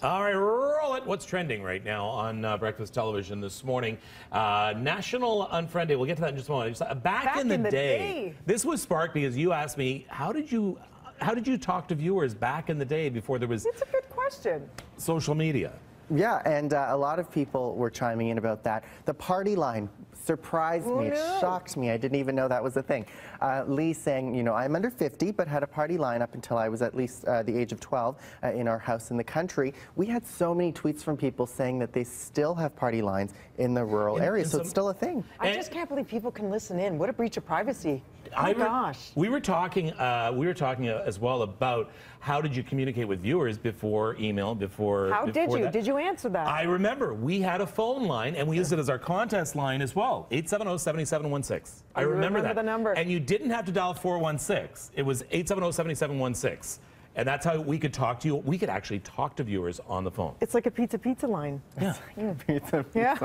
All right, roll it. What's trending right now on breakfast television this morning? National Unfriend Day. We'll get to that in just a moment. Back in the day. This was sparked because you asked me, how did you talk to viewers back in the day before there was... It's a good question. ...social media? Yeah, and a lot of people were chiming in about that. The party line surprised me. It shocked me. I didn't even know that was a thing. Lee saying, you know, I'm under 50, but had a party line up until I was at least the age of 12 in our house in the country. We had so many tweets from people saying that they still have party lines in the rural areas, so it's still a thing. I just can't believe people can listen in. What a breach of privacy. Oh my gosh. We were talking as well about how did you communicate with viewers before email, before... How did you? Did you answer that? I remember. We had a phone line, and we used it as our contest line as well. 870-7716. I remember that. The number. And you didn't have to dial 416. It was 870-7716. And that's how we could talk to you. We could actually talk to viewers on the phone. It's like a pizza line. Yeah. Pizza Yeah.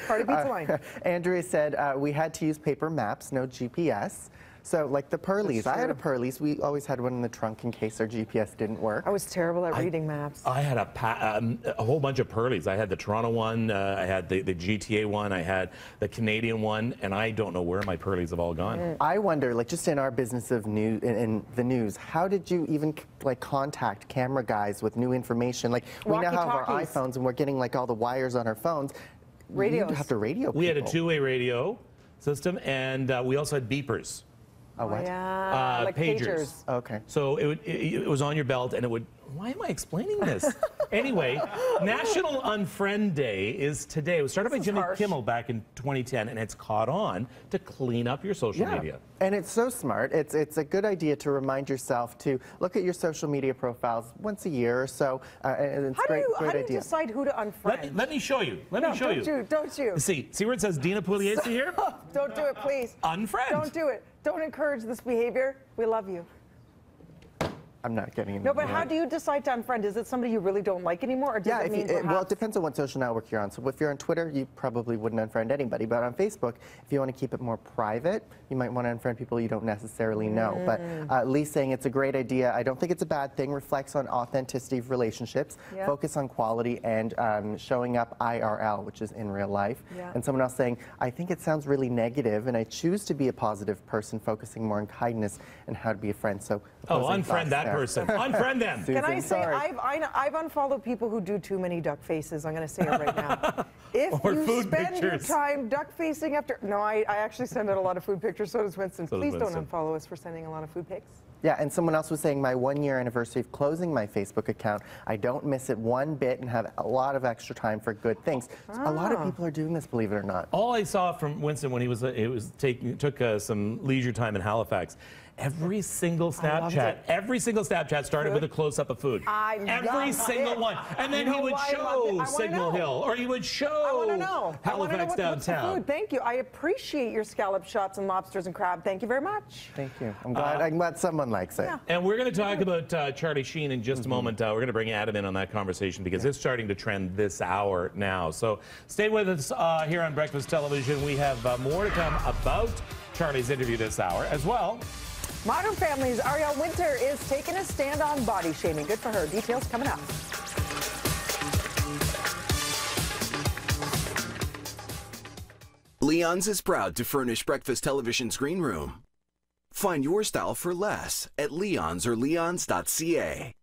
Party pizza line. Andrea said we had to use paper maps, no GPS. So, like the Pearlies. I had a Pearlies. We always had one in the trunk in case our GPS didn't work. I was terrible at reading maps. I had a whole bunch of Pearlies. I had the Toronto one, I had the GTA one, I had the Canadian one, and I don't know where my Pearlies have all gone. I wonder, like, just in our business of news, in the news, how did you even like contact camera guys with new information? Like, we now have our iPhones and we're getting like all the wires on our phones. Radios. You have to radio people. We had a two-way radio system, and we also had beepers. Oh, what? Yeah, like pagers. Okay. So it was on your belt, and it would... Why am I explaining this? Anyway, National Unfriend Day is today. It was started by Jimmy Kimmel back in 2010, and it's caught on to clean up your social media. And it's so smart. It's a good idea to remind yourself to look at your social media profiles once a year or so. And it's How do you decide who to unfriend? Let me show you. Let me show you. Don't you? See where it says Dina Pugliese here? Don't do it, please. Unfriend. Don't do it. Don't encourage this behavior. We love you. I'm not getting No, but how do you decide to unfriend? Is it somebody you really don't like anymore? Or does it mean well, it depends on what social network you're on. So if you're on Twitter, you probably wouldn't unfriend anybody. But on Facebook, if you want to keep it more private, you might want to unfriend people you don't necessarily know. But Lee's saying it's a great idea. I don't think it's a bad thing. Reflects on authenticity of relationships. Focus on quality and showing up IRL, which is in real life. And someone else saying, I think it sounds really negative, and I choose to be a positive person, focusing more on kindness and how to be a friend. So unfriend that person. Unfriend them. Can I say I've unfollowed people who do too many duck faces. I'm going to say it right now. If you spend your time duck facing after... No, I actually send out a lot of food pictures. So does Winston. Please don't unfollow us for sending a lot of food pics. Yeah, and someone else was saying my 1-year anniversary of closing my Facebook account, I don't miss it one bit and have a lot of extra time for good things. So a lot of people are doing this, believe it or not. All I saw from Winston when he took some leisure time in Halifax, every single Snapchat started with a close-up of food. Every single one. And then he would show Signal Hill, or he would show Halifax downtown. Thank you. I appreciate your scallop shots and lobsters and crab. Thank you very much. Thank you. I'm glad someone likes it. And we're going to talk about Charlie Sheen in just a moment. We're going to bring Adam in on that conversation because it's starting to trend this hour now. So stay with us here on Breakfast Television. We have more to come about Charlie's interview this hour as well. Modern Family's Ariel Winter is taking a stand on body shaming. Good for her. Details coming up. Leon's is proud to furnish Breakfast Television's green room. Find your style for less at Leon's or leons.ca.